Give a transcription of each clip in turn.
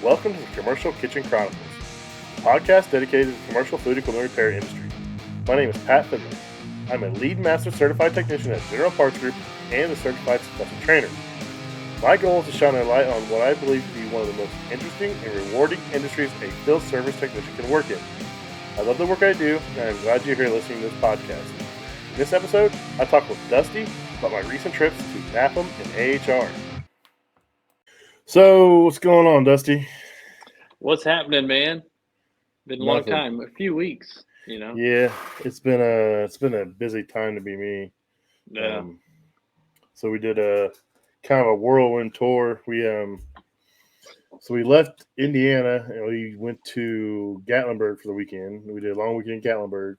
Welcome to the Commercial Kitchen Chronicles, a podcast dedicated to the commercial food equipment repair industry. My name is Pat Finley. I'm a lead master certified technician at General Parts Group and a certified successful trainer. My goal is to shine a light on what I believe to be one of the most interesting and rewarding industries a field service technician can work in. I love the work I do, and I'm glad you're here listening to this podcast. In this episode, I talk with Dusty about my recent trips to Nafem and AHR. So, what's going on, Dusty? What's happening, man? Been a long time, a few weeks, you know. Yeah, it's been a busy time to be me. Yeah. So we did a kind of a whirlwind tour. We left Indiana and we went to Gatlinburg for the weekend. We did a long weekend in Gatlinburg.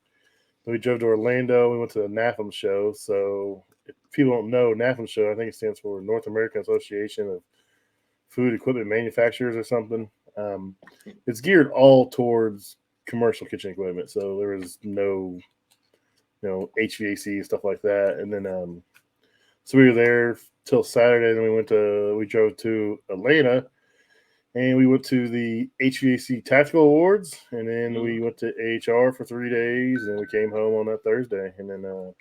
Then we drove to Orlando. We went to the Nafem show. So if people don't know, Nafem show, I think it stands for North American Association of Food Equipment Manufacturers or something. It's geared all towards commercial kitchen equipment. So there was no, HVAC stuff like that. And then so we were there till Saturday. Then we drove to Atlanta. And we went to the HVAC Tactical Awards, and then we went to AHR for 3 days, and we came home on that Thursday. And then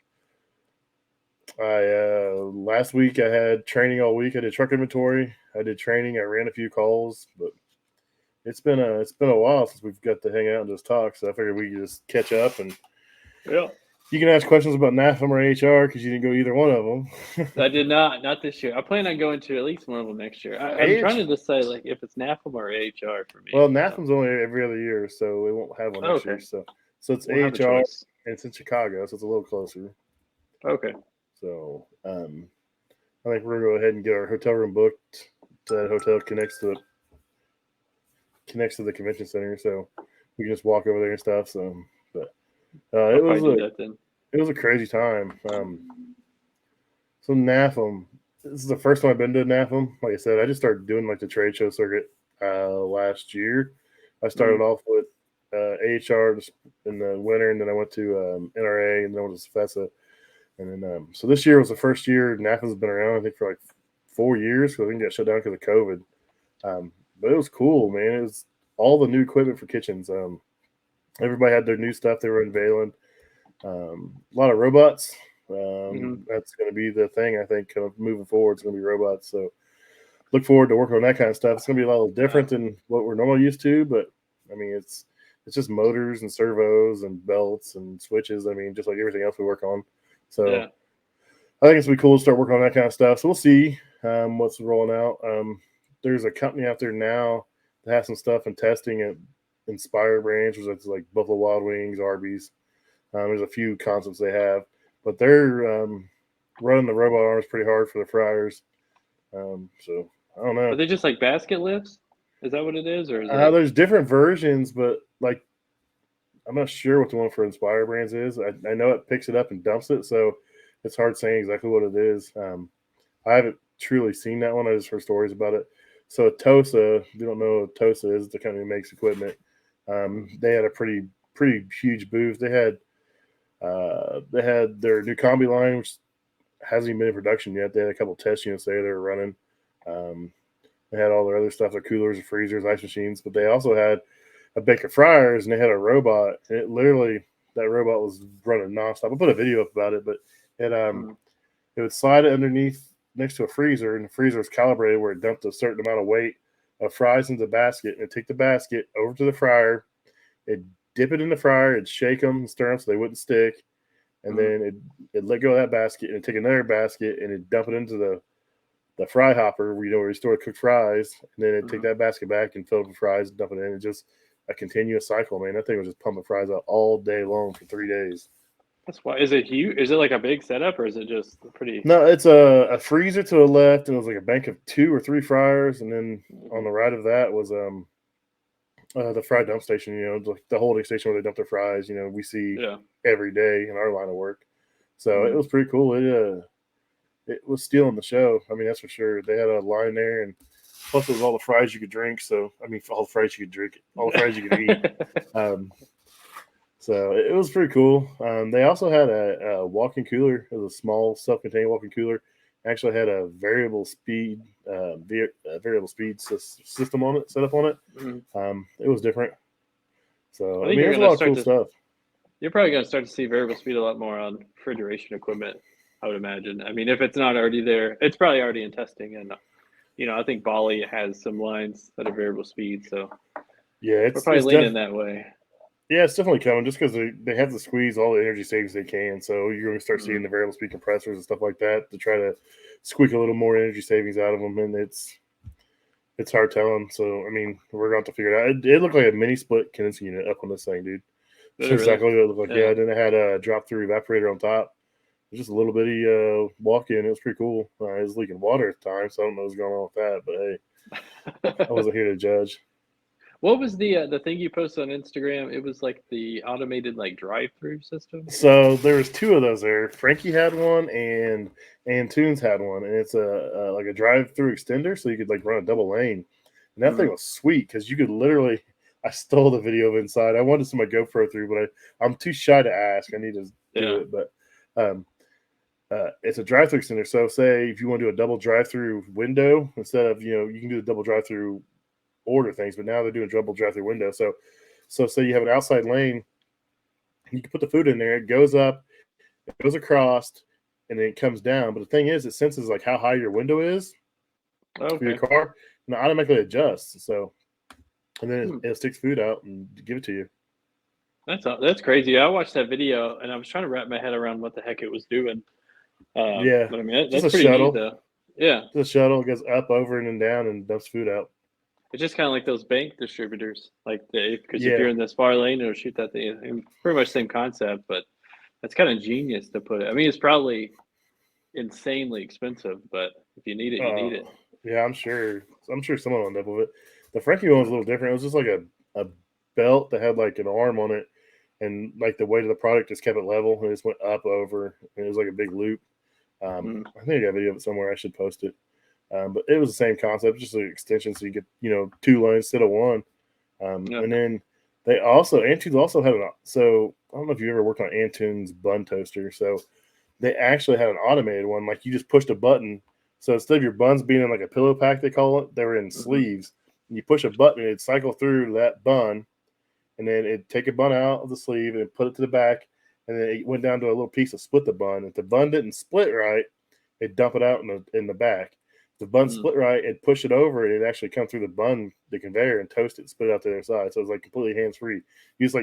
last week I had training all week. I did truck inventory. I did training. I ran a few calls, but it's been a while since we've got to hang out and just talk. So I figured we could just catch up, and you can ask questions about Nafem or AHR because you didn't go either one of them. I did not this year. I plan on going to at least one of them next year. I'm trying to decide if it's Nafem or AHR for me. Well, Nafem's only every other year, so we won't have one next year. So it's AHR, and it's in Chicago, so it's a little closer. Okay. So I think we're gonna go ahead and get our hotel room booked. That hotel connects to the convention center, so we can just walk over there and stuff. So, but it was a crazy time. So Nafem, this is the first time I've been to Nafem. Like I said, I just started doing the trade show circuit last year. I started off with AHR in the winter, and then I went to NRA, and then I went to Cefesa. And then, so this year was the first year Nafem's been around, I think, for 4 years, because I think it got shut down because of COVID. But it was cool, man. It was all the new equipment for kitchens. Everybody had their new stuff they were unveiling. A lot of robots. That's going to be the thing, I think, kind of moving forward. It's going to be robots. So look forward to working on that kind of stuff. It's going to be a little different than what we're normally used to, but I mean, it's just motors and servos and belts and switches. I mean, just like everything else we work on. So I think it's going to be cool to start working on that kind of stuff. So we'll see what's rolling out. There's a company out there now that has some stuff in testing at Inspire Branch, which is like Buffalo Wild Wings, Arby's. There's a few concepts they have, but they're running the robot arms pretty hard for the fryers. So I don't know. Are they just like basket lifts? Is that what it is, or is there's different versions, but I'm not sure what the one for Inspire Brands is. I know it picks it up and dumps it, so it's hard saying exactly what it is. I haven't truly seen that one. I just heard stories about it. So Tosa, if you don't know what Tosa is, the company that makes equipment. They had a pretty huge booth. They had their new combi line, which hasn't even been in production yet. They had a couple test units there they were running. They had all their other stuff, their coolers and freezers, ice machines, but they also had a bank of fryers, and they had a robot, and that robot was running nonstop. I'll put a video up about it, but it would slide it underneath next to a freezer, and the freezer was calibrated where it dumped a certain amount of weight of fries into the basket, and it'd take the basket over to the fryer, it'd dip it in the fryer, it'd shake them and stir them so they wouldn't stick, and then it'd let go of that basket, and it'd take another basket, and it'd dump it into the fry hopper where you store cooked fries, and then it'd take that basket back and fill it with fries and dump it in. It's just a continuous cycle, man. That thing was just pumping fries out all day long for 3 days. That's why. Is it huge? Is it like a big setup, or is it just pretty? No, it's a freezer to the left, and it was like a bank of 2 or 3 fryers, and then on the right of that was the fry dump station. Like the holding station where they dump their fries. We see every day in our line of work. So it was pretty cool. It was stealing the show. I mean, that's for sure. They had a line there, and plus it was all the fries you could drink. So I mean, all the fries you could drink, all the fries you could eat. So it was pretty cool. They also had a walk-in cooler. It was a small self-contained walk-in cooler. actually had a variable speed system on it, set up on it. Mm-hmm. It was different. So I think there's a lot of cool stuff. You're probably going to start to see variable speed a lot more on refrigeration equipment, I would imagine. I mean, if it's not already there, it's probably already in testing. And, I think Bali has some lines that are variable speed. So yeah, we're probably leaning that way. Yeah, it's definitely coming just because they have to squeeze all the energy savings they can. So you're going to start seeing the variable speed compressors and stuff like that to try to squeak a little more energy savings out of them. And it's hard telling. So, I mean, we're going to have to figure it out. It looked like a mini split condensing unit up on this thing, dude. That's exactly what it looked like. Yeah, and then it had a drop-through evaporator on top. It was just a little bitty walk-in. It was pretty cool. It was leaking water at the time, so I don't know what's going on with that. But, hey, I wasn't here to judge. What was the thing you posted on Instagram? It was like the automated drive-through system. So there was two of those there. Frankie had one and Tunes had one, and it's like a drive-through extender, so you could run a double lane. And that thing was sweet because you could literally. I stole the video of inside. I wanted to see my GoPro through, but I'm too shy to ask. I need to do it, but it's a drive-through extender. So say if you want to do a double drive-through window instead of you can do the double drive-through order things, but now they're doing double drive-through window. So say you have an outside lane, you can put the food in there. It goes up, it goes across, and then it comes down. But the thing is, it senses how high your window is for your car, and it automatically adjusts. So, and then it sticks food out and give it to you. That's crazy. I watched that video and I was trying to wrap my head around what the heck it was doing. Yeah, but I mean that's pretty shuttle. neat, though. Yeah, the shuttle goes up, over, and then down, and dumps food out. It's just kind of like those bank distributors, because if you're in this far lane, it'll shoot that thing. Pretty much same concept, but that's kind of genius to put it. I mean, it's probably insanely expensive, but if you need it, you need it. Yeah, I'm sure someone will end up with it. The Frankie one was a little different. It was just like a belt that had an arm on it, and the weight of the product just kept it level, and it just went up, over, and it was like a big loop. I think I got a video of it somewhere. I should post it. But it was the same concept, just an extension, so you get two lanes instead of one. And then Antunes also had so I don't know if you ever worked on Antunes bun toaster. So they actually had an automated one, you just pushed a button. So instead of your buns being in a pillow pack, they call it, they were in sleeves. And you push a button, it'd cycle through that bun, and then it'd take a bun out of the sleeve and put it to the back, and then it went down to a little piece to split the bun. If the bun didn't split right, it'd dump it out in the back. If the bun split right, it'd push it over, and it'd actually come through the conveyor and toast it, split it out to the other side. So it was completely hands-free. You just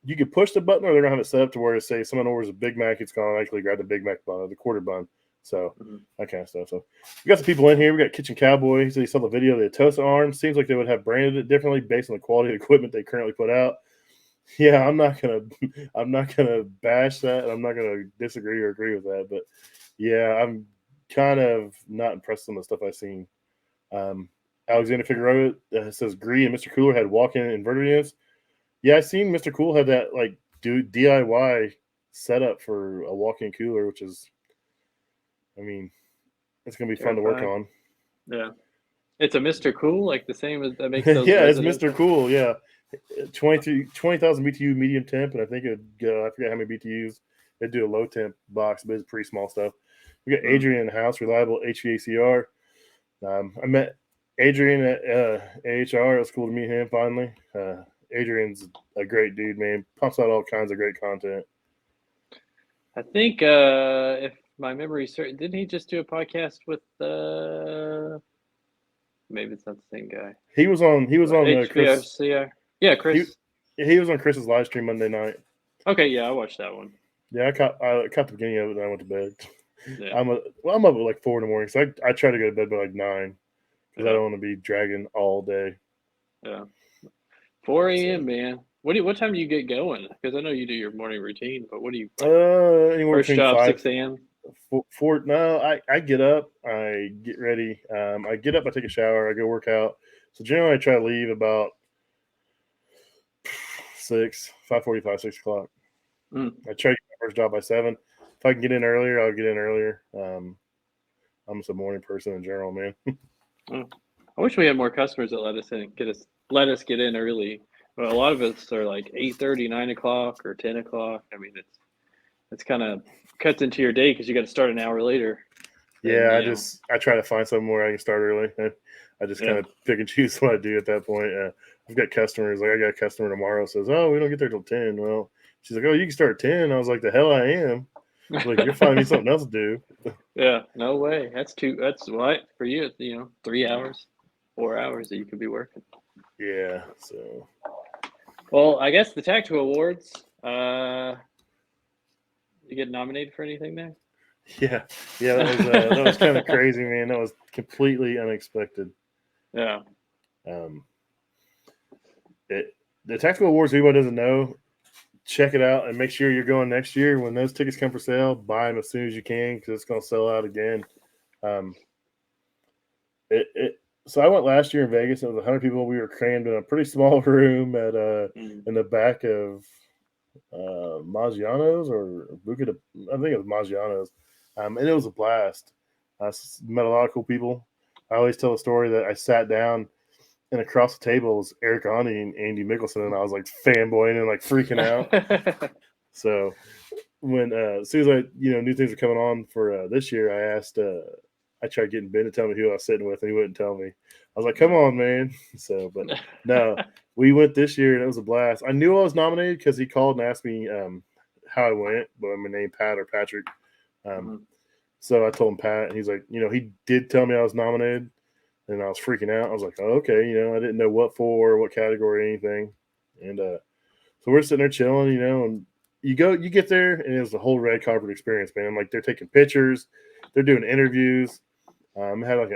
you could push the button, or they're gonna have it set up to where, say someone orders a Big Mac, it's gonna actually grab the Big Mac bun or the quarter bun. So that kind of stuff. So we got some people in here. We got Kitchen Cowboy. So he saw the video of the toast arm. Seems like they would have branded it differently based on the quality of the equipment they currently put out. Yeah, I'm not gonna bash that, and I'm not gonna disagree or agree with that. But yeah, I'm kind of not impressed with the stuff I've seen. Alexander Figueroa says Gree and Mr. Cooler had walk-in inverter units. Yeah, I seen Mr. Cool had that DIY setup for a walk-in cooler, which is, I mean, it's gonna be fun to work on. Yeah, it's a Mr. Cool, the same as that makes those. Yeah, it's Mr. Cool. Yeah, 20,000 BTU medium temp, and I think I forget how many BTUs. They do a low temp box, but it's pretty small stuff. We got Adrian in the house, reliable HVACR. I met Adrian at AHR. It was cool to meet him finally. Adrian's a great dude, man. Pumps out all kinds of great content. I think if my memory is certain, didn't he just do a podcast with maybe it's not the same guy. He was on Chris. Yeah, Chris. He was on Chris's live stream Monday night. Okay, yeah, I watched that one. Yeah, I caught the beginning of it, and I went to bed. Yeah. I'm up at 4 a.m, so I try to go to bed by 9 because I don't want to be dragging all day. Yeah, 4 a.m. man. What time do you get going? Because I know you do your morning routine, but what do you? Anywhere first job 6 a.m. No, I get up, I get ready. I get up, I take a shower, I go work out. So generally, I try to leave about 5:45, 6 o'clock. I try to get my first job by 7. If I can get in earlier, I'll get in earlier. I'm just a morning person in general, man. I wish we had more customers that let us get in early. But a lot of us are 8:30, 9 o'clock, or 10 o'clock. I mean, it's kind of cuts into your day because you got to start an hour later. Yeah, I try to find somewhere where I can start early. I just kind of pick and choose what I do at that point. I've got customers. Like I got a customer tomorrow says, "Oh, we don't get there till 10." Well, she's like, "Oh, you can start at 10." I was like, "The hell I am." Like, you're finding me something else to do. Yeah, no way. That's what for you. 3 hours, 4 hours that you could be working. Yeah. So. Well, I guess the Tactical Awards. You get nominated for anything there? Yeah. That was kind of crazy, man. That was completely unexpected. Yeah. The Tactical Awards, anybody doesn't know, check it out and make sure you're going next year. When those tickets come for sale, buy them as soon as you can because it's going to sell out again. So I went last year in Vegas. It was 100 people. We were crammed in a pretty small room at in the back of Maggiano's or Buca de, I think it was Maggiano's, and it was a blast. I met a lot of cool people. I always tell a story that I sat down and across the table was Eric Ani and Andy Mickelson, and I was like fanboying and like freaking out. So when as soon as I knew things were coming on for this year, I asked. I tried getting Ben to tell me who I was sitting with, and he wouldn't tell me. I was like, "Come on, man!" So, but no, we went this year, and it was a blast. I knew I was nominated because he called and asked me how I went, but my name Pat or Patrick. So I told him Pat, and he's like, he did tell me I was nominated, and I was freaking out. I was like, "Oh, okay," I didn't know what for, what category, anything, and so we're sitting there chilling, and you get there, and it was the whole red carpet experience, man. Like they're taking pictures, they're doing interviews. Had like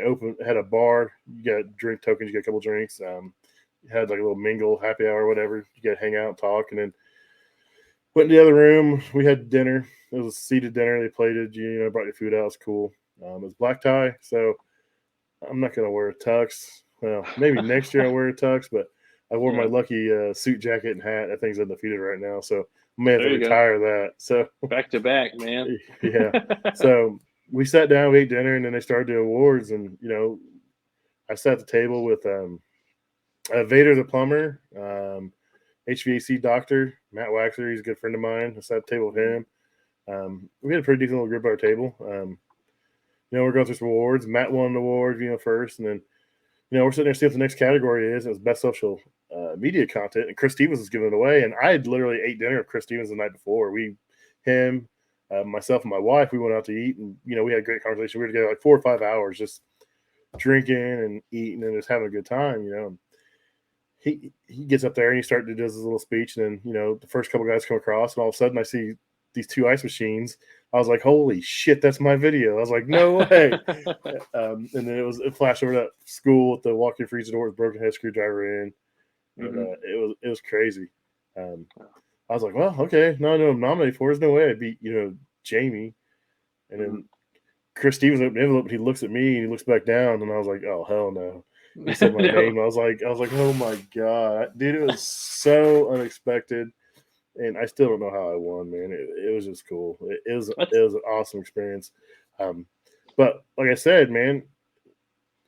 had a bar. You got drink tokens. You got a couple drinks. Had like a little mingle, happy hour, whatever. You got to hang out, talk, and then went in the other room. We had dinner. It was a seated dinner. They plated. Brought your food out. It was cool. It was black tie, so I'm not gonna wear a tux. Well, maybe next year I'll wear a tux, but I wore my lucky suit jacket and hat. That thing's undefeated right now, so I may have to retire that. So back to back, man. Yeah. So we sat down, we ate dinner, and then they started the awards. And I sat at the table with Vader the plumber, HVAC doctor Matt Waxer. He's a good friend of mine. I sat at the table with him. We had a pretty decent little group at our table. We're going through some awards. Matt won an award, first, and then we're sitting there seeing what the next category is. It was best social media content, and Chris Stevens was giving it away. And I had literally ate dinner with Chris Stevens the night before. Myself and my wife, we went out to eat, and we had a great conversation. We were together like 4 or 5 hours, just drinking and eating and just having a good time. He gets up there and he does his little speech, and then the first couple guys come across, and all of a sudden I see these 2 ice machines. I was like, "Holy shit, that's my video!" I was like, "No way!" And then it flashed over that school with the walk-in freezer door with broken head screwdriver in, and it was crazy. I was like, "Well, okay, no, I know I'm nominated for. There's no way I beat Jamie." And then Chris Stevens opened the envelope, and he looks at me and he looks back down, and I was like, "Oh hell no!" He said my name. I was like, "Oh my god, dude!" It was so unexpected, and I still don't know how I won, man. It was just cool. It was an awesome experience. But like I said, man,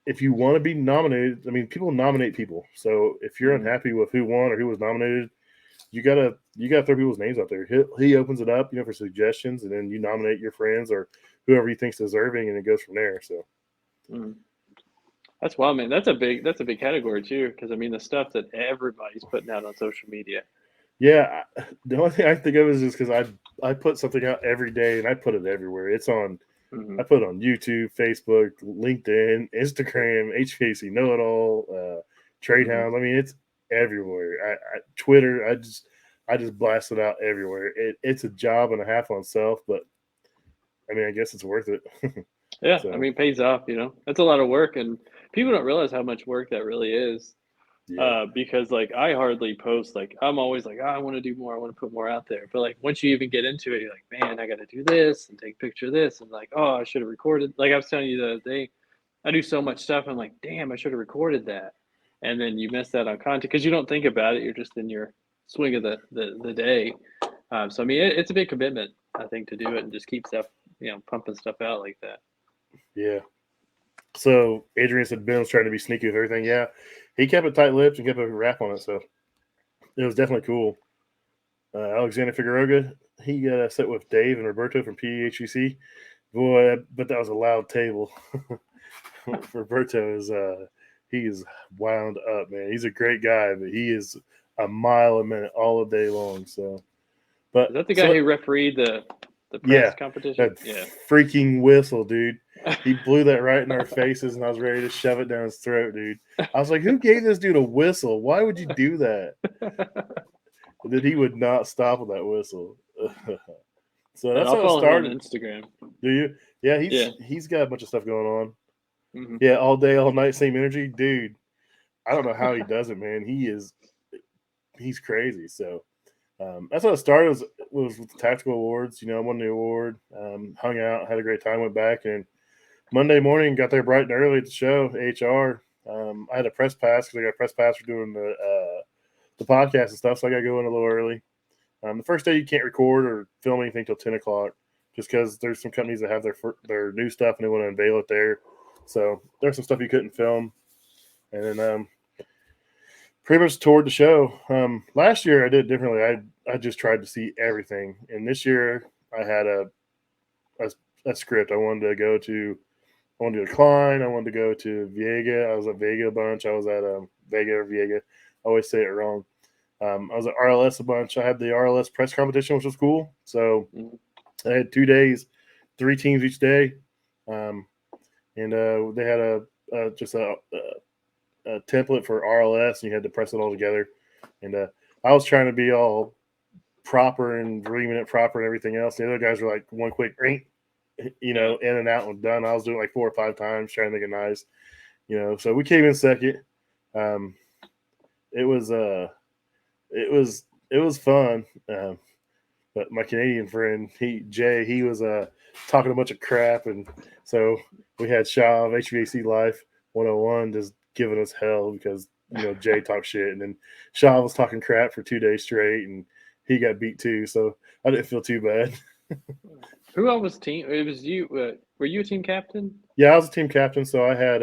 if you want to be nominated, I mean, people nominate people. So if you're unhappy with who won or who was nominated, you gotta throw people's names out there. He opens it up, for suggestions, and then you nominate your friends or whoever you think's deserving, and it goes from there. So that's wild, man. That's a big category too, because I mean the stuff that everybody's putting out on social media. Yeah, the only thing I think of is just because I put something out every day and I put it everywhere. It's on. I put it on YouTube, Facebook, LinkedIn, Instagram, HVAC Know It All, Trade Hounds. I mean, it's everywhere. Twitter. I just blast it out everywhere. It's a job and a half on self, but I mean, I guess it's worth it. Yeah, so. I mean, it pays off. That's a lot of work, and people don't realize how much work that really is. Yeah. Because like I hardly post. Like I'm always like, I want to do more. I want to put more out there. But like once you even get into it, you're like, man, I got to do this and take a picture of this, and like, oh, I should have recorded. Like I was telling you the other day, I do so much stuff. I'm like, damn, I should have recorded that. And then you miss that on content because you don't think about it. You're just in your swing of the day. So I mean, it's a big commitment, I think, to do it and just keep stuff, pumping stuff out like that. Yeah. So Adrian said Ben was trying to be sneaky with everything. Yeah, he kept it tight-lipped and kept a wrap on it. So it was definitely cool. Alexander Figueroa, he sat with Dave and Roberto from PHEC. Boy, but that was a loud table. Roberto he is wound up, man. He's a great guy, but he is a mile a minute all day long. So, but Is that the guy so who refereed the press yeah, competition? that Yeah. freaking whistle, dude. He blew that right in our faces, and I was ready to shove it down his throat, dude. I was like, "Who gave this dude a whistle? Why would you do that?" And then he would not stop with that whistle. So And that's I'll how it follow him on started. Instagram. Do you? Yeah, Yeah. he's got a bunch of stuff going on. Mm-hmm. Yeah, all day, all night, same energy, dude. I don't know how he does it, man. He's crazy. So that's how it started. Was with the tactical awards. I won the award. Hung out, had a great time. Went back and Monday morning got there bright and early at the show. AHR. I had a press pass because I got a press pass for doing the podcast and stuff. So I got to go in a little early. The first day you can't record or film anything till 10 o'clock, just because there's some companies that have their new stuff and they want to unveil it there. So there's some stuff you couldn't film, and then pretty much toured the show. Last year I did it differently. I just tried to see everything, and this year I had a script. I wanted to go to. I wanted to go to Klein. I wanted to go to Viega. I was at Vega a bunch. I was at Vega or Viega. I always say it wrong. I was at RLS a bunch. I had the RLS press competition, which was cool. So I had 2 days, 3 teams each day, um, and they had just a template for RLS, and you had to press it all together. And I was trying to be all proper and 3 minute proper and everything else. The other guys were like one quick ring, in and out and done. I was doing like 4 or 5 times trying to make it nice, So we came in second. Um, it was it was fun. But my Canadian friend, he was talking a bunch of crap, and so we had Shaw of HVAC Life 101 just giving us hell because Jay talked shit, and then Shaw was talking crap for 2 days straight, and he got beat too. So I didn't feel too bad. Who all was team? It was you. Were you a team captain? Yeah, I was a team captain, so I had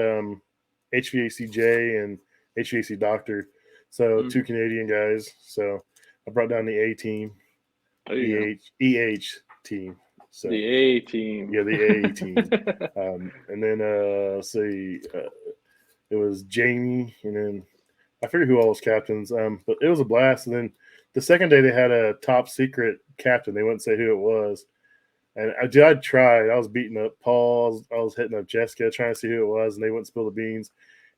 HVAC J and HVAC Doctor, so 2 Canadian guys. So I brought down the A team. EH team. So the A team. Yeah, the A team. And then let's see, it was Jamie, and then I forget who all was captains. But it was a blast. And then the second day they had a top secret captain. They wouldn't say who it was. And I tried. I was beating up Paul. I was hitting up Jessica, trying to see who it was, and they wouldn't spill the beans.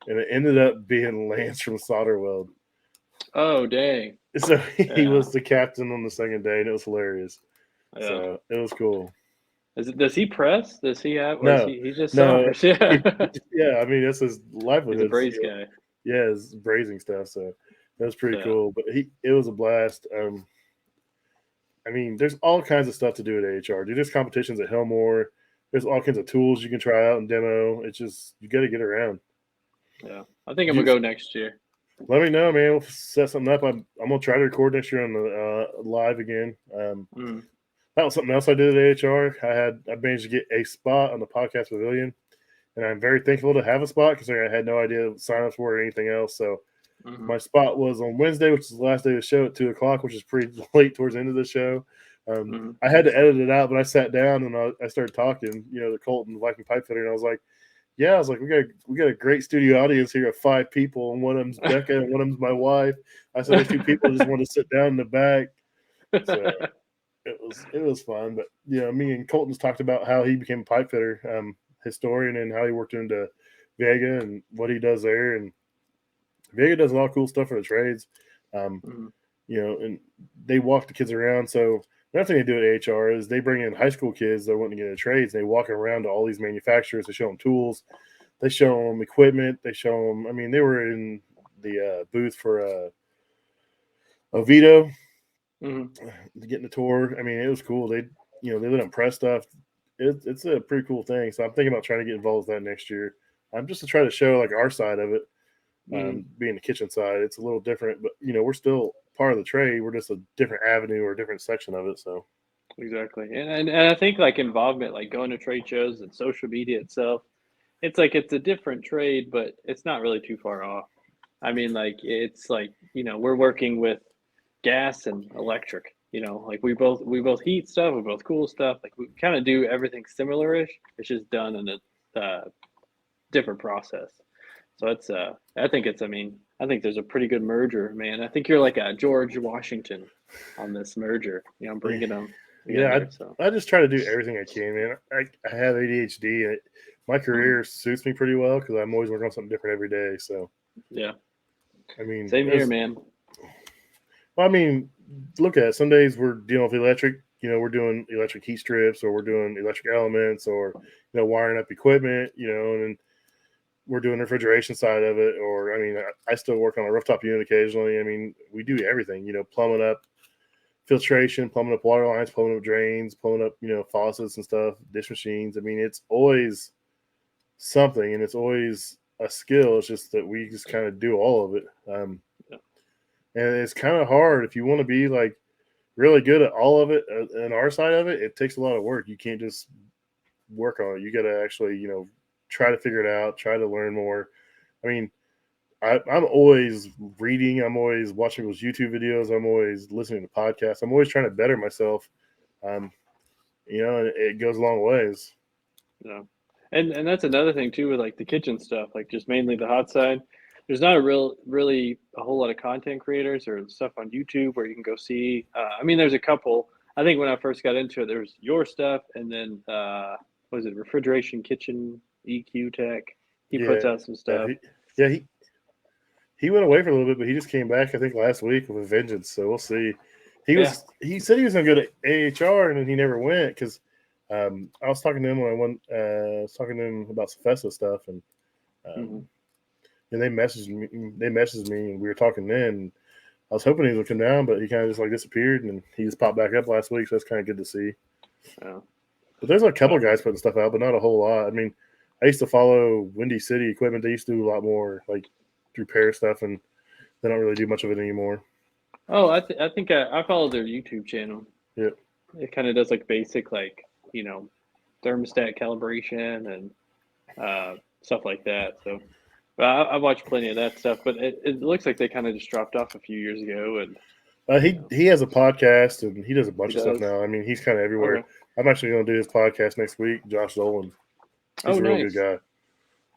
And it ended up being Lance from Solderweld. Oh, dang. So he was the captain on the second day, and it was hilarious. Yeah. So it was cool. Does he press? Does he have? Or No, he just no. suffers? Yeah. Yeah, I mean, that's his livelihood. He's a braze guy. Yeah, his brazing stuff. So that was pretty cool. But it was a blast. I mean, there's all kinds of stuff to do at AHR. There's competitions at Hillmore. There's all kinds of tools you can try out and demo. It's just you got to get around. Yeah, I think I'm gonna go next year. Let me know, man. We'll set something up. I'm gonna try to record next year on the live again. That was something else I did at AHR. I managed to get a spot on the podcast pavilion, and I'm very thankful to have a spot because I had no idea sign-ups for or anything else. So my spot was on Wednesday, which is the last day of the show at 2:00, which is pretty late towards the end of the show. I had to edit it out, but I sat down and I started talking, the Colton Viking pipe fitter, and I was like, we got a great studio audience here of 5 people, and one of them's Becca and one of them's my wife. I said there's 2 people just want to sit down in the back. So it was fun. But me and Colton's talked about how he became a pipe fitter, historian, and how he worked into Vega and what he does there. And Vega does a lot of cool stuff for the trades. And they walk the kids around. So another thing they do at AHR is they bring in high school kids that want to get into trades. And they walk around to all these manufacturers. They show them tools. They show them equipment. They show them. I mean, they were in the booth for Oviedo, getting the tour. I mean, it was cool. They let them press stuff. It's a pretty cool thing. So I'm thinking about trying to get involved with that next year. Just to try to show like our side of it. Being the kitchen side, it's a little different, but we're still part of the trade. We're just a different avenue or a different section of it. So exactly, and I think like involvement, like going to trade shows and social media itself, it's like it's a different trade, but it's not really too far off. I mean, like it's like we're working with gas and electric. like we both heat stuff, we both cool stuff. Like we kind of do everything similar-ish. It's just done in a different process. So it's I think there's a pretty good merger, man. I think you're like a George Washington on this merger. Bringing them together. I just try to do everything I can, man. I have ADHD, and my career suits me pretty well because I'm always working on something different every day. So yeah, I mean, same here, man. Well, I mean, look at it. Some days we're dealing with electric. We're doing electric heat strips, or we're doing electric elements, or wiring up equipment. And then we're doing the refrigeration side of it. Or I mean, I still work on a rooftop unit occasionally. I mean, we do everything. Plumbing up filtration, plumbing up water lines, plumbing up drains, plumbing up faucets and stuff, dish machines. I mean, it's always something, and it's always a skill. It's just that we just kind of do all of it. And it's kind of hard if you want to be like really good at all of it. And our side of it, it takes a lot of work. You can't just work on it. You got to actually, try to figure it out, try to learn more. I mean, I'm always reading. I'm always watching those YouTube videos. I'm always listening to podcasts. I'm always trying to better myself. And it goes a long ways. Yeah. And that's another thing too with like the kitchen stuff, like just mainly the hot side. There's not really a whole lot of content creators or stuff on YouTube where you can go see. I mean, there's a couple. I think when I first got into it, there was your stuff, and then what was it, Refrigeration Kitchen EQ Tech? He puts out some stuff. He went away for a little bit, but he just came back, I think, last week with a vengeance. So we'll see. He said he was going to go to AHR, and then he never went because I was talking to him when I went. I was talking to him about some Festa stuff, and and they messaged me. And we were talking then. And I was hoping he would come down, but he kind of just like disappeared, and he just popped back up last week. So that's kind of good to see. Yeah. But there's a couple of guys putting stuff out, but not a whole lot. I mean, I used to follow Windy City Equipment. They used to do a lot more like repair stuff, and they don't really do much of it anymore. Oh, I think I follow their YouTube channel. Yeah, it kind of does like basic thermostat calibration and stuff like that. So I've watched plenty of that stuff, but it looks like they kind of just dropped off a few years ago. And he has a podcast, and he does a bunch of stuff now. I mean, he's kind of everywhere. Okay. I'm actually going to do his podcast next week. Josh Zolan. He's a real good guy.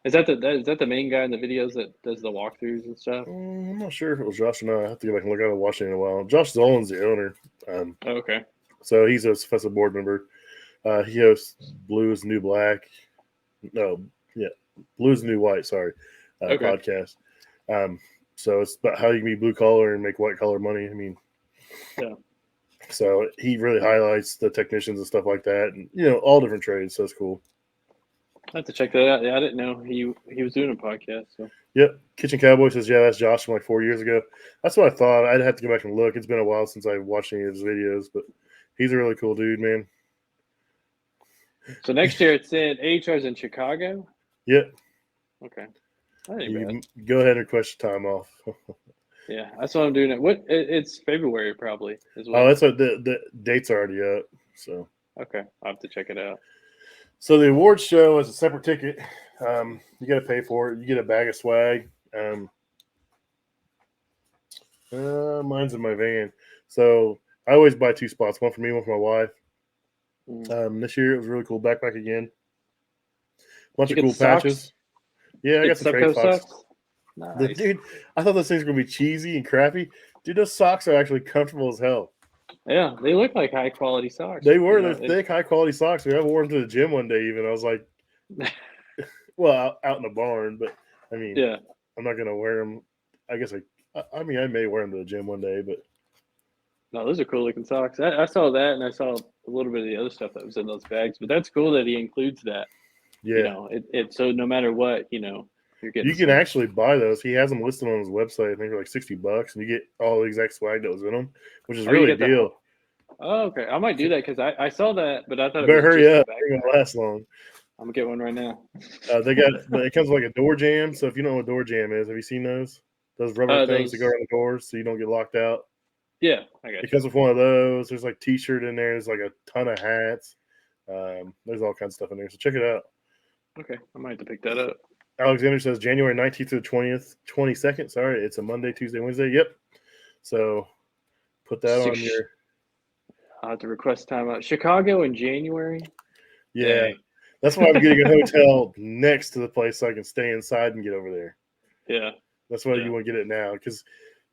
Is that the main guy in the videos that does the walkthroughs and stuff? I'm not sure if it was Josh or not. I have to go back and look. I haven't watched it in a while. Josh Zolan's the owner. Okay. So he's a Festa board member. He hosts Blues New Black. No, yeah, Blues New White. Sorry, podcast. So it's about how you can be blue collar and make white collar money. I mean, yeah. So he really highlights the technicians and stuff like that, and all different trades. So it's cool. I have to check that out. Yeah, I didn't know he was doing a podcast. So. Yep. Kitchen Cowboy says, yeah, that's Josh from like 4 years ago. That's what I thought. I'd have to go back and look. It's been a while since I watched any of his videos, but he's a really cool dude, man. So next year it's in AHR's in Chicago? Yep. Okay. You go ahead and request your time off. Yeah, that's what I'm doing. It's February probably as well. Oh, that's what the date's already up. So okay, I'll have to check it out. So the awards show is a separate ticket. You got to pay for it. You get a bag of swag. Mine's in my van. So I always buy 2 spots, one for me, one for my wife. This year it was really cool. Backpack again. Bunch of cool patches. Yeah, I got some trade socks. Nice. Dude, I thought those things were going to be cheesy and crappy. Dude, those socks are actually comfortable as hell. Yeah, they look like high quality socks. They were. They're thick, high quality socks. I wore them to the gym one day even. I was like, well, out in the barn, but I mean, yeah, I'm not going to wear them. I guess I may wear them to the gym one day, but. No, those are cool looking socks. I saw that, and I saw a little bit of the other stuff that was in those bags, but that's cool that he includes that. Yeah. It so no matter what, you can actually buy those. He has them listed on his website. I think they're like $60, and you get all the exact swag that was in them, which is really a deal. Oh, okay. I might do that because I saw that, but I thought better hurry up. It ain't gonna last long. I'm gonna get one right now. It comes with like a door jam. So if you know what a door jam is, have you seen those? Those rubber things that go around the doors so you don't get locked out. Yeah, I got it. It comes with one of those. There's like T-shirt in there. There's like a ton of hats. There's all kinds of stuff in there. So check it out. Okay, I might have to pick that up. Alexander says January 19th to the 22nd. Sorry, it's a Monday, Tuesday, Wednesday. Yep. So put that on your I'll have to request time out. Chicago in January? Yeah. Dang. That's why I'm getting a hotel next to the place so I can stay inside and get over there. Yeah. That's why you want to get it now. Because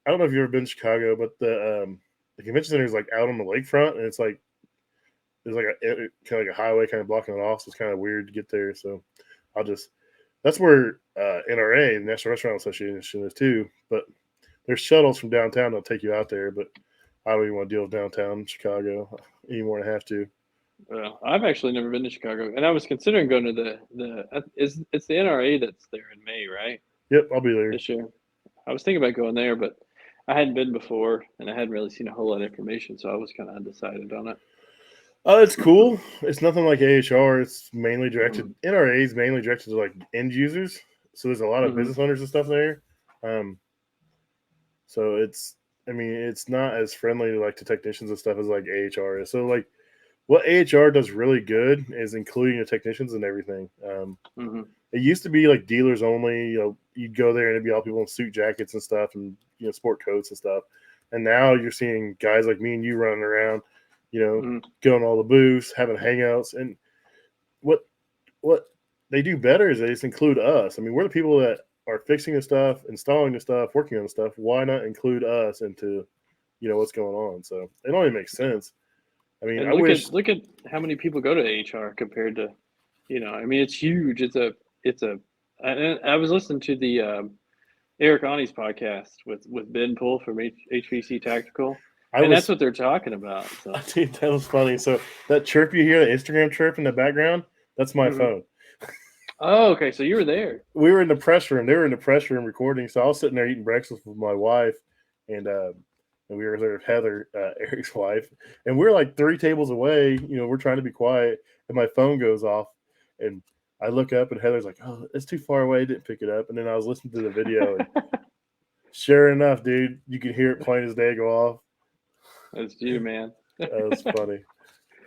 I don't know if you've ever been to Chicago, but the convention center is like out on the lakefront, and it's like there's like kind of like a highway kind of blocking it off, so it's kind of weird to get there. So that's where NRA, the National Restaurant Association, is too. But there's shuttles from downtown that'll take you out there, but I don't even want to deal with downtown Chicago anymore than I have to. Well, I've actually never been to Chicago, and I was considering going to it's the NRA that's there in May, right? Yep, I'll be there this year. I was thinking about going there, but I hadn't been before, and I hadn't really seen a whole lot of information, so I was kind of undecided on it. It's cool. It's nothing like AHR. It's mainly directed. NRA is mainly directed to like end users, so there's a lot of business owners and stuff there. So it's not as friendly like to technicians and stuff as like AHR is. So like what AHR does really good is including the technicians and everything. It used to be like dealers only. You'd go there and it'd be all people in suit jackets and stuff, and sport coats and stuff. And now you're seeing guys like me and you running around, going to all the booths, having hangouts. And what they do better is they just include us. I mean, we're the people that are fixing the stuff, installing the stuff, working on the stuff. Why not include us into, what's going on? So it only makes sense. I mean, I wish look at how many people go to HR compared to, I mean, it's huge. I was listening to the Eric Ani's podcast with Ben Poole from HVC Tactical, and that's what they're talking about. So. Dude, that was funny. So that chirp you hear, the Instagram chirp in the background, that's my phone. Oh, okay. So you were there. We were in the press room. They were in the press room recording. So I was sitting there eating breakfast with my wife, and we were there with Heather, Eric's wife, and we're like 3 tables away. We're trying to be quiet, and my phone goes off, and I look up, and Heather's like, "Oh, it's too far away. I didn't pick it up." And then I was listening to the video, and sure enough, dude, you could hear it plain as day go off. That's you, man. That was funny.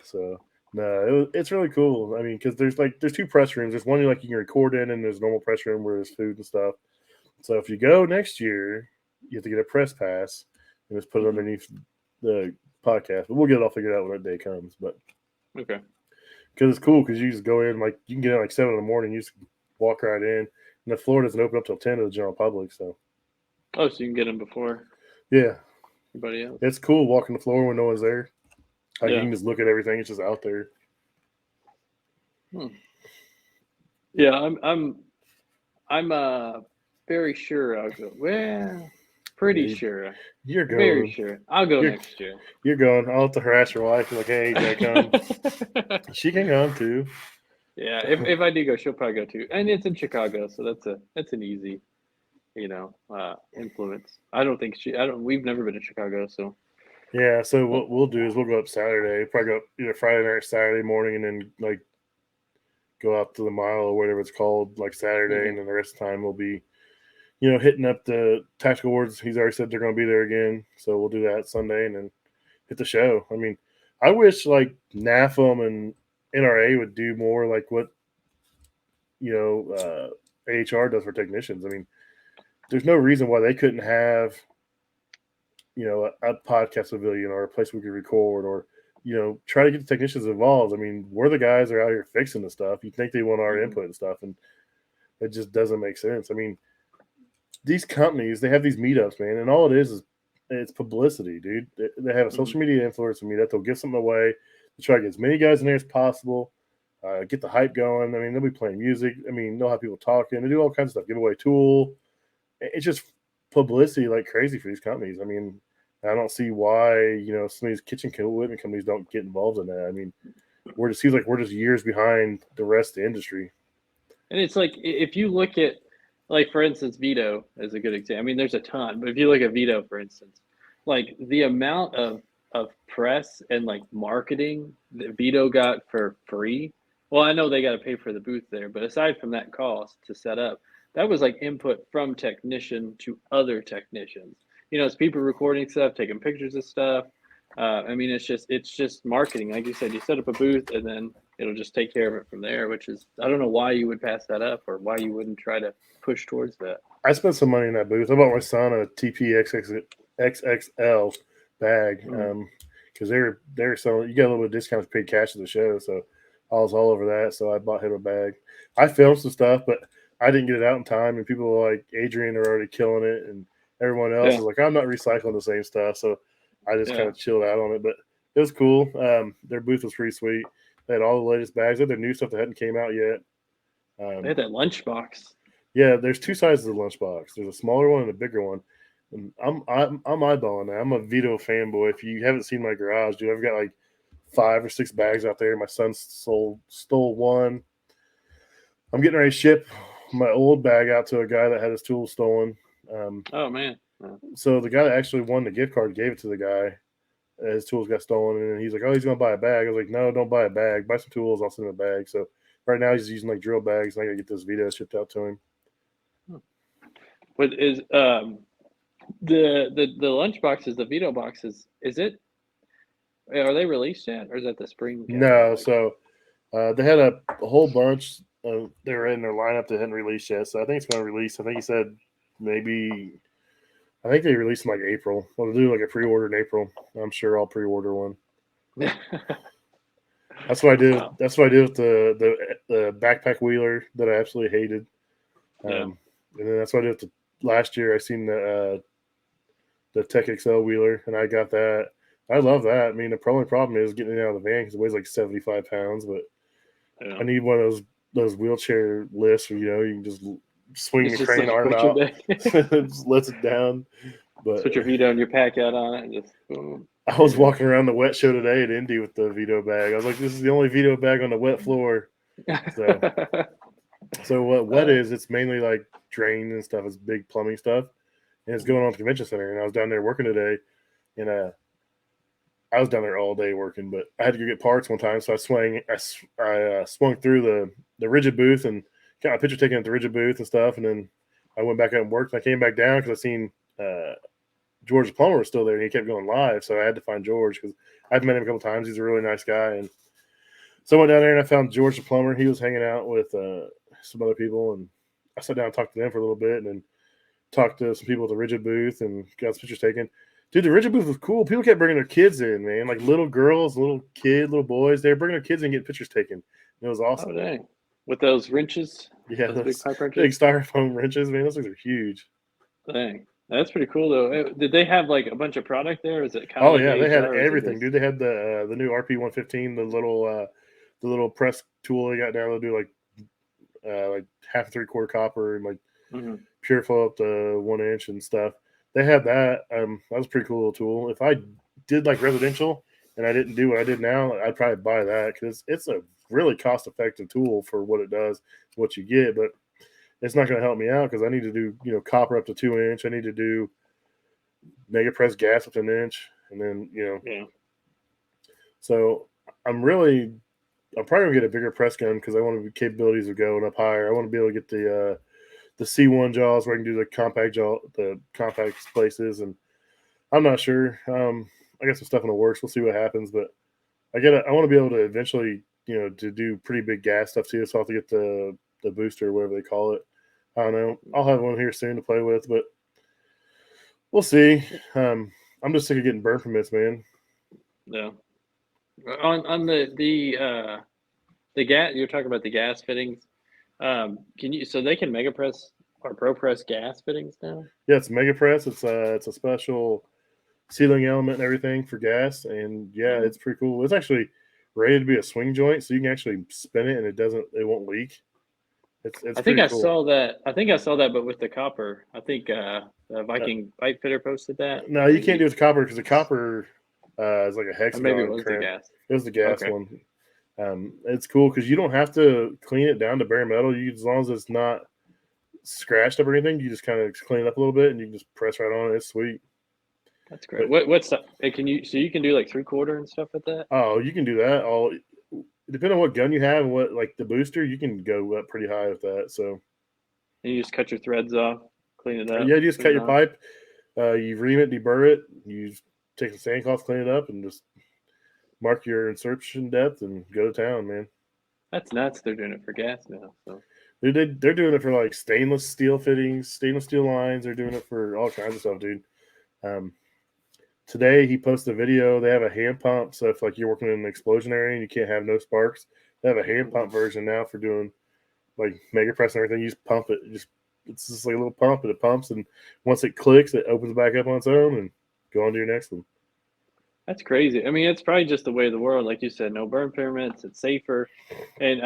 So no, it's really cool. I mean, because there's 2 press rooms. There's one you can record in, and there's a normal press room where there's food and stuff. So if you go next year, you have to get a press pass and just put it underneath the podcast. But we'll get it all figured out when that day comes. But okay, because it's cool because you just go in you can get in 7 in the morning. You just walk right in, and the floor doesn't open up till 10 to the general public. So so you can get in before. Yeah. Everybody else. It's cool walking the floor when no one's there. You can just look at everything. It's just out there. Yeah, I'm very sure I'll go. Well, pretty sure. You're going. Very sure. I'll go next year. You're going. I'll have to harass your wife. Like, hey, can I come? She can come too. Yeah, if I do go, she'll probably go too. And it's in Chicago, so that's an easy, influence. We've never been to Chicago, so. Yeah, so what we'll do is we'll go up Saturday. Probably go up either Friday night or Saturday morning, and then go out to the mile or whatever it's called, Saturday, and then the rest of the time we'll be, hitting up the Tactical Awards. He's already said they're going to be there again, so we'll do that Sunday and then hit the show. I mean, I wish NAFM and NRA would do more like what AHR does for technicians. I mean, there's no reason why they couldn't have a podcast pavilion or a place we could record or try to get the technicians involved. I mean, we're the guys that are out here fixing the stuff. You think they want our input and stuff, and it just doesn't make sense. I mean, these companies, they have these meetups, man, and all it is it's publicity, dude. They have a social media influencer meetup. They'll give something away. They try to get as many guys in there as possible, get the hype going. I mean, they'll be playing music. I mean, they'll have people talking. They do all kinds of stuff. Give away a tool. It's just publicity like crazy for these companies. I mean, I don't see why, some of these kitchen equipment companies don't get involved in that. I mean, it seems like we're just years behind the rest of the industry. And it's if you look at, for instance, Vito is a good example. I mean, there's a ton, but if you look at Vito, for instance, the amount of press and marketing that Vito got for free. Well, I know they got to pay for the booth there, but aside from that cost to set up, that was input from technician to other technicians. It's people recording stuff, taking pictures of stuff. I mean, it's just marketing. Like you said, you set up a booth and then it'll just take care of it from there, which is, I don't know why you would pass that up or why you wouldn't try to push towards that. I spent some money in that booth. I bought my son a TP XXL bag because because they're selling. You got a little bit of discount to pay cash at the show, so I was all over that. So I bought him a bag. I filmed some stuff, but I didn't get it out in time, and people like Adrian are already killing it, and everyone else is like, I'm not recycling the same stuff, so I just kind of chilled out on it. But it was cool. Their booth was pretty sweet. They had all the latest bags. They had their new stuff that hadn't came out yet. They had that lunchbox. Yeah, there's two sizes of the lunchbox. There's a smaller one and a bigger one. And I'm eyeballing that. I'm a Vito fanboy. If you haven't seen my garage, dude, I've got like 5 or 6 bags out there. My son stole one. I'm getting ready to ship my old bag out to a guy that had his tools stolen. Oh man! So the guy that actually won the gift card gave it to the guy. His tools got stolen, and he's like, "Oh, he's gonna buy a bag." I was like, "No, don't buy a bag. Buy some tools. I'll send him a bag." So right now he's using like drill bags, and I gotta get this Vito shipped out to him. But is the lunch boxes, the Vito boxes? Are they released yet, or is that the spring? No, so they had a whole bunch. They were in their lineup that hadn't released yet, so I think it's going to release. I think he said maybe. I think they released in like April. We'll do like a pre-order in April. I'm sure I'll pre-order one. That's what I did. Wow. That's what I did with the backpack wheeler that I absolutely hated. And then that's what I did with last year. I seen the Tech XL wheeler, and I got that. I love that. I mean, the only problem is getting it out of the van because it weighs like 75 pounds. But I need one of those wheelchair lifts where you can just swing the crane arm out, just lets it down. But put your Vito and your pack out on it, and just boom. I was walking around the wet show today at Indy with the Vito bag. I was like, "This is the only Vito bag on the wet floor." So what wet is? It's mainly like drain and stuff. It's big plumbing stuff, and it's going on the convention center. And I was down there working today, and I was down there all day working, but I had to go get parts one time, so I swung through the rigid booth and got a picture taken at the rigid booth and stuff, and then I went back out and worked. And I came back down because I seen George the plumber was still there, and he kept going live, so I had to find George because I've met him a couple times. He's a really nice guy, and so I went down there and I found George the plumber. He was hanging out with some other people, and I sat down and talked to them for a little bit, and then talked to some people at the rigid booth and got some pictures taken. Dude, the rigid booth was cool. People kept bringing their kids in, man. Like little girls, little boys. They were bringing their kids in and getting pictures taken. It was awesome. Oh, dang. With those wrenches? Yeah, those big pipe wrenches? Big styrofoam wrenches, man. Those things are huge. Dang. That's pretty cool, though. Did they have, like, a bunch of product there? Or is it kind of like they had everything, dude. They had the new RP115, the little press tool they got now. They'll do, like half 3/4 copper and, like, pure flow up to 1 inch and stuff. They had that. That was a pretty cool little tool. If I did like residential and I didn't do what I did now, I'd probably buy that because it's a really cost-effective tool for what it does, what you get. But it's not going to help me out because I need to do copper up to 2 inch. I need to do mega press gas up to 1 inch, and then Yeah. So I'm probably gonna get a bigger press gun because I want the capabilities of going up higher. I want to be able to get the C1 jaws where I can do the compact places, and I'm not sure. I got some stuff in the works. We'll see what happens, but I want to be able to eventually, to do pretty big gas stuff too. So I'll have to get the booster or whatever they call it. I don't know. I'll have one here soon to play with, but we'll see. I'm just sick of getting burn permits, man. Yeah. On the gas, you're talking about the gas fittings. So they can mega press or pro press gas fittings now? Yeah, it's mega press. It's a special sealing element and everything for gas, and it's pretty cool. It's actually rated to be a swing joint, so you can actually spin it and it won't leak. It's I think I cool. saw that. But with the copper, I think the Viking pipe fitter posted that. No, you can't do it with copper because the copper is like a hexagon. Or maybe it was the gas. It was the gas one. It's cool because you don't have to clean it down to bare metal. As long as it's not scratched up or anything, you just kind of clean it up a little bit and you can just press right on it. It's sweet. That's great. What's that? So you can do like 3/4 and stuff with that? Oh, you can do that. Depending on what gun you have and what, like the booster, you can go up pretty high with that. So and you just cut your threads off, clean it up. Yeah, you just cut your pipe. You ream it, deburr it. You take the sandcloth, clean it up, and just mark your insertion depth and go to town, man. That's nuts. They're doing it for gas now. So they're doing it for like stainless steel fittings, stainless steel lines. They're doing it for all kinds of stuff, dude. today he posted a video. They have a hand pump, so if like you're working in an explosion area and you can't have no sparks, they have a hand pump version now for doing like mega press and everything. You just pump it. It's just like a little pump, and it pumps, and once it clicks, it opens back up on its own, and go on to your next one. That's crazy. I mean, it's probably just the way of the world, like you said. No burn permits. It's safer. And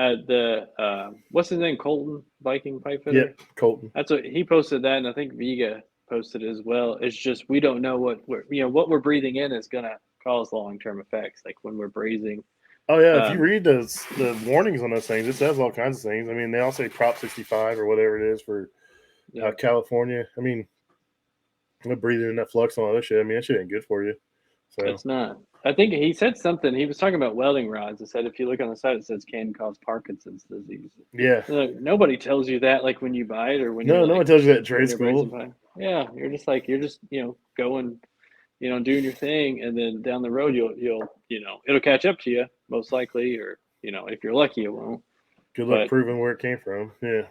what's his name? Colton, Viking pipe fitter. Yeah, Colton. That's what he posted that, and I think Vega posted as well. It's just we don't know what we're breathing in is gonna cause long term effects, like when we're brazing. Oh yeah, if you read the warnings on those things, it says all kinds of things. I mean, they all say Prop 65 or whatever it is for California. I mean, I'm breathing in that flux and all that shit. I mean, that shit ain't good for you. So it's not. I think he said something. He was talking about welding rods. He said if you look on the side, it says can cause Parkinson's disease. Yeah. Like, nobody tells you that, like when you buy it or when no one tells you that in trade school. Yeah, you're just going, doing your thing, and then down the road you'll it'll catch up to you most likely, or if you're lucky it won't. Good luck proving where it came from. Yeah.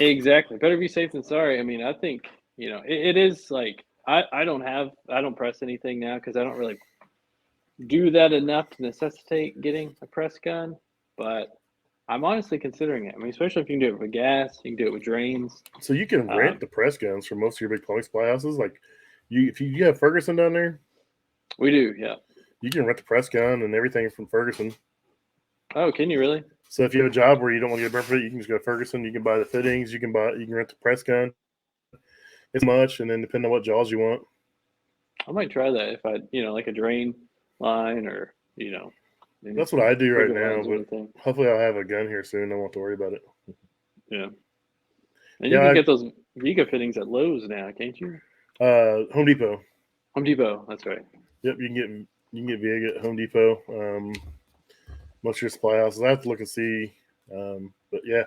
Exactly. Better be safe than sorry. I mean, I think it is like I don't press anything now because I don't really do that enough to necessitate getting a press gun, but I'm honestly considering it. I mean, especially if you can do it with gas, you can do it with drains. So you can rent the press guns from most of your big plumbing supply houses. Like, if you have Ferguson down there, we do, yeah. You can rent the press gun and everything from Ferguson. Oh, can you really? So if you have a job where you don't want to get a burn permit, you can just go to Ferguson. You can buy the fittings. You can rent the press gun. It's much, and then depending on what jaws you want. I might try that if I, like a drain line or, That's what I do right now, but hopefully I'll have a gun here soon. I won't have to worry about it. Yeah. And you can get those Vega fittings at Lowe's now, can't you? Home Depot. Home Depot, that's right. Yep, you can get Vega at Home Depot. Most of your supply houses. I have to look and see. But yeah,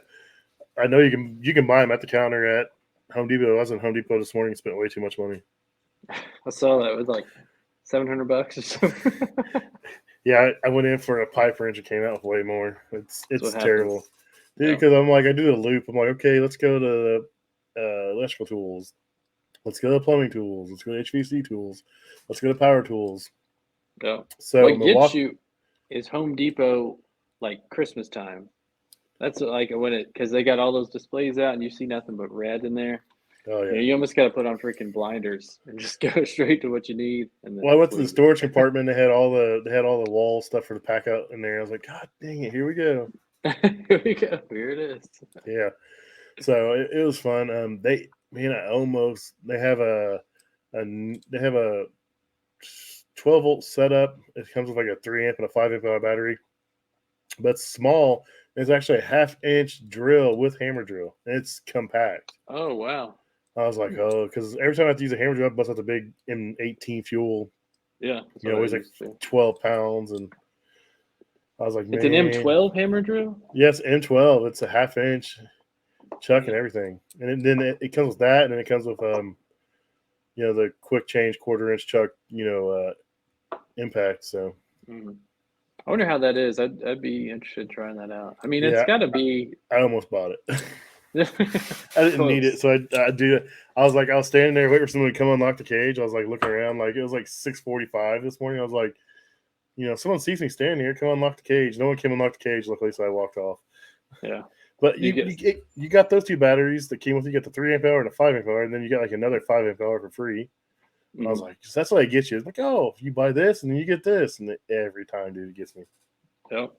I know you can buy them at the counter at Home Depot. I was in Home Depot this morning and spent way too much money. I saw that. It was like $700 or something. Yeah, I went in for a pipe wrench and came out with way more. It's terrible. Dude, because I'm like, I do the loop. I'm like, okay, let's go to electrical tools. Let's go to plumbing tools. Let's go to HVAC tools. Let's go to power tools. Yeah. So what gets you is Home Depot like Christmas time. That's like because they got all those displays out and you see nothing but red in there. Oh yeah. You almost got to put on freaking blinders and just go straight to what you need. And I went to the storage compartment. They had all the wall stuff for the pack out in there. I was like, God dang it, here we go. Here we go. Here it is. Yeah. So it was fun. They have a 12-volt setup. It comes with like a 3-amp and a 5-amp hour battery, but it's small. It's actually a 1/2-inch drill with hammer drill. It's compact. Oh wow. I was like, because every time I have to use a hammer drill, I bust out the big M18 fuel. Yeah. It weighs like 12 pounds. And I was like, it's an M12 hammer drill? Yes, M12. It's a 1/2-inch chuck and everything. And then it comes with that, and then it comes with, the quick change 1/4-inch chuck, impact. So. Mm-hmm. I wonder how that is. I'd be interested in trying that out. I mean, it's got to be. I almost bought it. I didn't need it, so I do it. I was standing there waiting for someone to come unlock the cage. I was like looking around, like it was like 6:45 this morning. I was like, someone sees me standing here, come unlock the cage. No one came unlock the cage. Luckily, so I walked off. Yeah, but you got those two batteries that came with. You got the 3-amp hour and a 5-amp hour, and then you got like another 5-amp hour for free. Mm-hmm. I was like, that's what I get you. It's like, oh, you buy this and then you get this, and every time, dude, it gets me. Yep.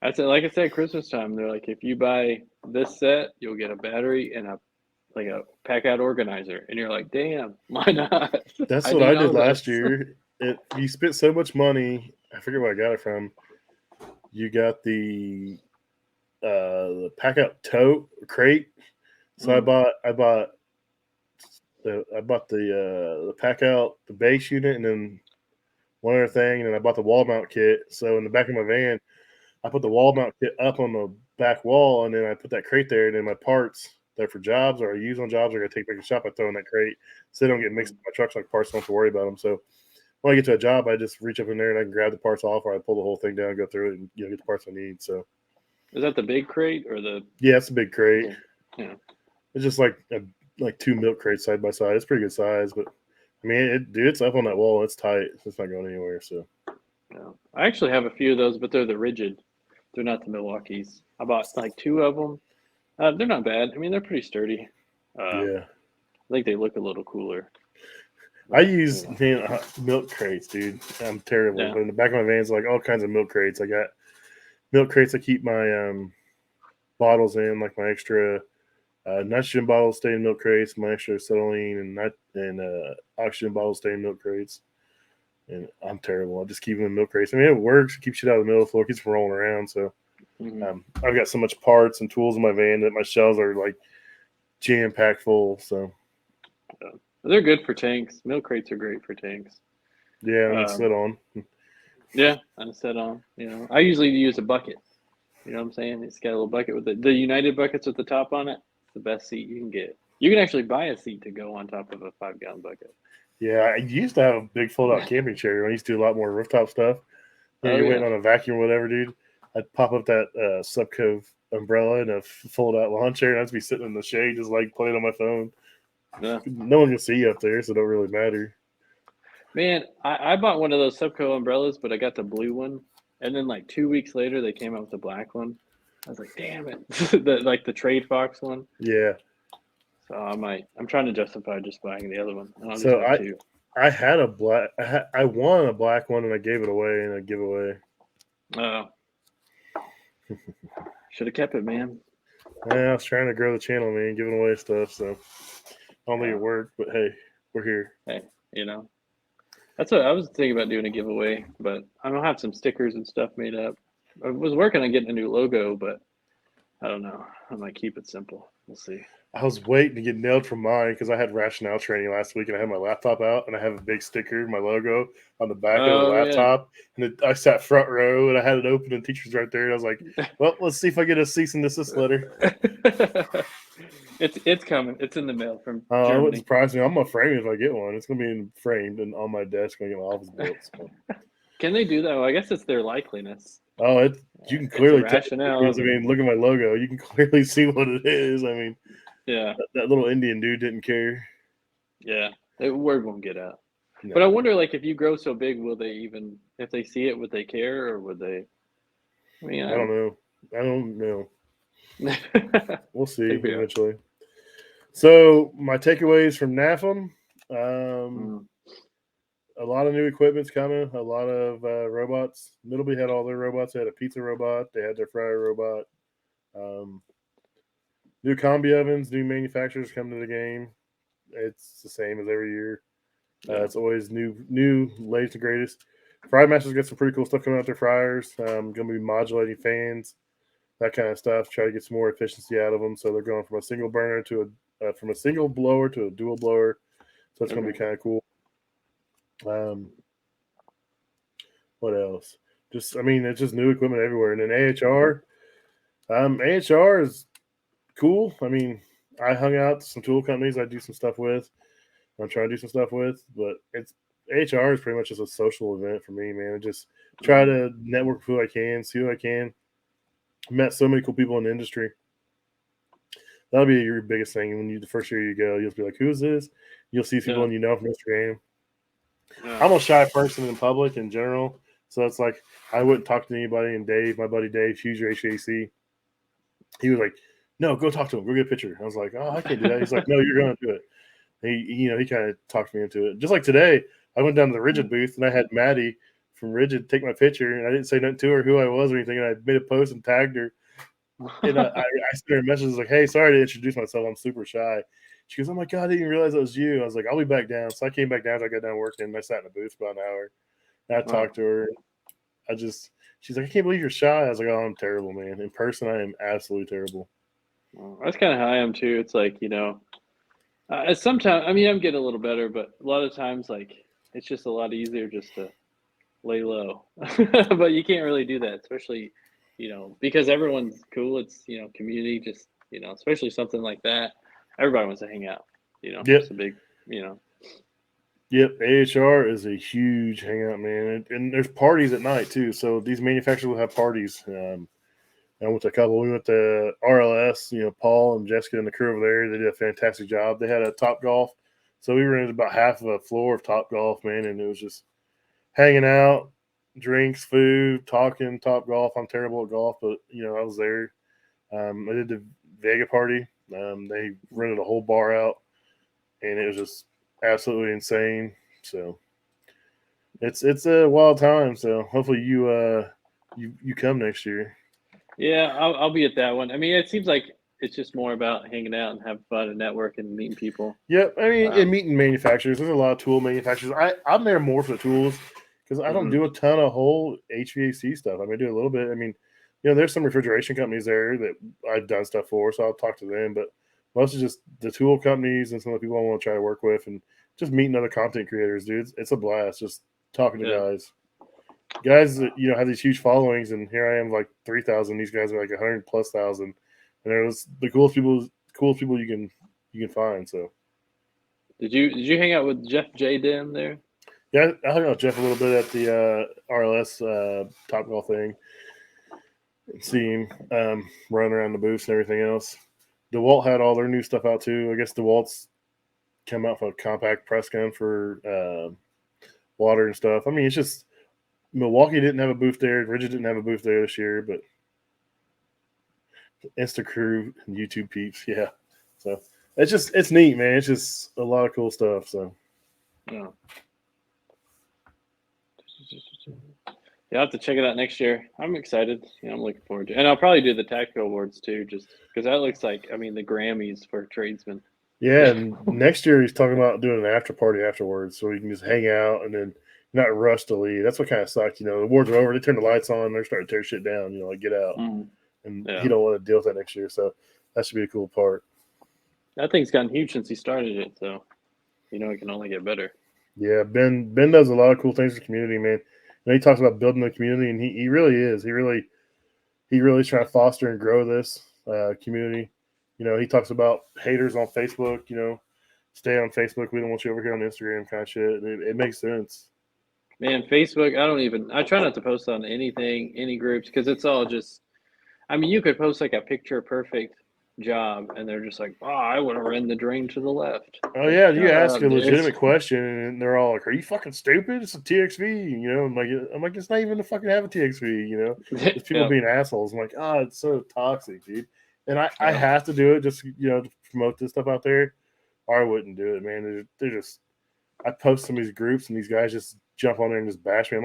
I said, like I said, Christmas time, they're like, if you buy this set, you'll get a battery and a pack out organizer. And you're like, damn, why not? That's what I did last year. You spent so much money. I forget where I got it from. You got the pack out tote crate. So I bought the pack out, the base unit, and then one other thing, and then I bought the wall mount kit. So in the back of my van, I put the wall mount kit up on the back wall, and then I put that crate there, and then my parts that are for jobs or I use on jobs or I take back to the shop, I throw in that crate so they don't get mixed with my trucks like parts. I don't have to worry about them. So when I get to a job, I just reach up in there and I can grab the parts off, or I pull the whole thing down, go through it, and get the parts I need. So is that the big crate or the? Yeah, it's a big crate. Yeah. It's just like 2 milk crates side by side. It's pretty good size, but I mean, it's up on that wall. It's tight. It's not going anywhere. So, yeah. I actually have a few of those, but they're the rigid. They're not the Milwaukees. I bought like 2 of them. They're not bad. I mean, they're pretty sturdy. yeah. I think they look a little cooler. But, I use milk crates, dude. I'm terrible. Yeah. But in the back of my van's like all kinds of milk crates. I got milk crates I keep my bottles in, like my extra nitrogen bottles stay in milk crates, my extra acetylene and oxygen bottles stay in milk crates. And I'm terrible. I just keep them in milk crates. I mean, it works. It keeps shit out of the middle of the floor, keeps them rolling around. So I've got so much parts and tools in my van that my shelves are like jam packed full. So they're good for tanks. Milk crates are great for tanks. Yeah, and sit on. Yeah, and set on. I usually use a bucket. You know what I'm saying? It's got a little bucket with the United buckets with the top on it. It's the best seat you can get. You can actually buy a seat to go on top of a 5-gallon bucket. Yeah, I used to have a big fold-out camping chair. I used to do a lot more rooftop stuff. You're waiting on a vacuum or whatever, dude. I'd pop up that Subco umbrella and a fold-out lawn chair, and I'd just be sitting in the shade just like playing on my phone. Yeah. No one can see you up there, so it don't really matter. Man, I bought one of those Subco umbrellas, but I got the blue one. And then like 2 weeks later, they came out with the black one. I was like, damn it. the Trade Fox one. Yeah. So I'm trying to justify just buying the other one. So I had a black, I won a black one and I gave it away in a giveaway. Oh. Should have kept it, man. Yeah, I was trying to grow the channel, man, giving away stuff. So I don't think it worked, but hey, we're here. Hey, that's what I was thinking about doing, a giveaway, but I don't have some stickers and stuff made up. I was working on getting a new logo, but I don't know. I might keep it simple. We'll see. I was waiting to get nailed from mine because I had rationale training last week and I had my laptop out and I have a big sticker, my logo on the back of the laptop. Yeah. And I sat front row and I had it open and teacher's right there. And I was like, well, let's see if I get a cease and desist letter. It's coming. It's in the mail from Germany. It wouldn't surprise me. I'm going to frame it if I get one. It's going to be framed and on my desk when I get my office built. So. Can they do that? Well, I guess it's their likeliness. Oh, you can clearly tell. I mean, look at my logo. You can clearly see what it is. I mean, yeah, that little Indian dude didn't care. Yeah, the word won't get out. No. But I wonder, like, if you grow so big, will they even, if they see it, would they care, or would they? I mean, I don't know. We'll see eventually. So my takeaways from Nafem. A lot of new equipment's coming. A lot of robots. Middleby had all their robots. They had a pizza robot. They had their fryer robot. New combi ovens. New manufacturers come to the game. It's the same as every year. It's always new, latest and greatest. Fry Master's got some pretty cool stuff coming out their fryers. Going to be modulating fans, that kind of stuff. Try to get some more efficiency out of them. So they're going from a single burner from a single blower to a dual blower. So it's going to be kind of cool. What else? It's just new equipment everywhere. And then AHR. AHR is cool. I mean, I hung out to some tool companies I do some stuff with. I'm trying to do some stuff with, but AHR is pretty much just a social event for me, man. I just try to network with who I can, see who I can. Met so many cool people in the industry. That'll be your biggest thing. When the first year you go, you'll be like, "Who's this?" You'll see people and you know from Instagram. I'm a shy person in public in general, so it's like I wouldn't talk to anybody. And Dave, my buddy Dave, huge HVAC, he was like, "No, go talk to him. Go get a picture." I was like, "Oh, I can't do that." He's like, "No, you're going to do it." He kind of talked me into it. Just like today, I went down to the Rigid booth and I had Maddie from Rigid take my picture, and I didn't say nothing to her who I was or anything. And I made a post and tagged her. And I sent her a message like, "Hey, sorry to introduce myself. I'm super shy." She goes, "Oh my God, I didn't even realize that was you." I was like, "I'll be back down." So I came back down. I got done working, and I sat in the booth for about an hour. And I talked to her. She's like, "I can't believe you're shy." I was like, "Oh, I'm terrible, man. In person, I am absolutely terrible." That's kind of how I am too. It's like, sometimes, I'm getting a little better, but a lot of times, like, it's just a lot easier just to lay low. But you can't really do that, especially, because everyone's cool. It's, community, just, especially something like that. Everybody wants to hang out, Yep. It's a big, Yep, AHR is a huge hangout, man. And there's parties at night, too. So these manufacturers will have parties. I went to a couple. We went to RLS, Paul and Jessica and the crew over there. They did a fantastic job. They had a Top Golf So we rented about half of a floor of Top Golf, man, and it was just hanging out, drinks, food, talking, Top Golf. I'm terrible at golf, but I was there. I did the Vega party. They rented a whole bar out, and it was just absolutely insane. So it's a wild time. So hopefully you come next year. Yeah, I'll be at that one. I mean, it seems like it's just more about hanging out and having fun and networking and meeting people. Yep, I mean, and meeting manufacturers. There's a lot of tool manufacturers. I'm there more for the tools because I don't do a ton of whole HVAC stuff. I mean, I do a little bit. I mean, there's some refrigeration companies there that I've done stuff for, so I'll talk to them. But most of just the tool companies and some of the people I want to try to work with, and just meeting other content creators, dude. It's a blast just talking to guys that have these huge followings, and here I am like 3,000. These guys are like 100,000+, and they're the coolest people you can find. So, did you hang out with Jeff J. Dim there? Yeah, I hung out with Jeff a little bit at the RLS Top Golf thing. See him running around the booths and everything else. DeWalt had all their new stuff out too. I guess DeWalt's come out with a compact press gun for water and stuff. I mean, it's just Milwaukee didn't have a booth there. Rigid didn't have a booth there this year, but Insta Crew and YouTube peeps, yeah. So it's neat, man. It's just a lot of cool stuff. So yeah. I'll have to check it out next year. I'm excited. I'm looking forward to it. And I'll probably do the tactical awards too, just because that looks like, the Grammys for tradesmen. Yeah, and next year he's talking about doing an after party afterwards, so we can just hang out and then not rush to leave. That's what kind of sucks. The awards are over. They turn the lights on. They're starting to tear shit down. Like get out. And he don't want to deal with that next year. So that should be a cool part. That thing's gotten huge since he started it. So, it can only get better. Yeah, Ben does a lot of cool things for the community, man. He talks about building the community, and he really is. He really is trying to foster and grow this community. He talks about haters on Facebook. Stay on Facebook. We don't want you over here on Instagram kind of shit. It makes sense. Man, Facebook, I try not to post on anything, any groups, because it's all just, you could post like a picture perfect job, and they're just like, oh, I want to run the drain to the left. Oh yeah, you ask a legitimate question, and they're all like, "Are you fucking stupid? It's a TXV." I'm like, it's not even to fucking have a TXV. It's people being assholes. I'm like, it's so toxic, dude. And I have to do it just to promote this stuff out there, or I wouldn't do it, man. They're just. I post some of these groups, and these guys just jump on there and just bash me.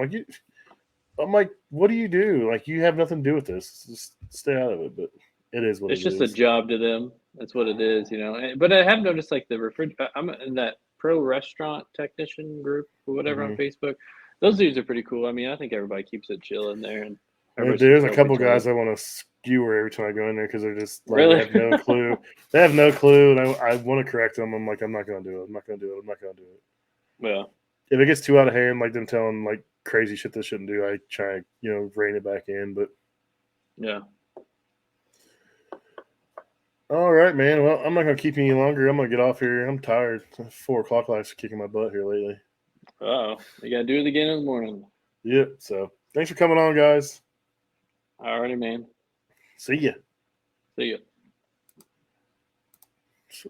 I'm like, what do you do? Like, you have nothing to do with this. Just stay out of it. But it is what it is. It's just a job to them. That's what it is, But I have noticed, like, I'm in that pro restaurant technician group or whatever on Facebook. Those dudes are pretty cool. I think everybody keeps it chill in there. And there's a couple guys I want to skewer every time I go in there because they're just like, really? They have no clue. They have no clue, and I want to correct them. I'm like, I'm not going to do it. I'm not going to do it. I'm not going to do it. Well, if it gets too out of hand, like them telling like crazy shit they shouldn't do, I try rein it back in. But yeah. All right, man. Well, I'm not gonna keep you any longer. I'm gonna get off here. I'm tired. 4 o'clock life's kicking my butt here lately. Oh, you gotta do it again in the morning. Yep. So thanks for coming on, guys. Alrighty, man. See ya. See ya. So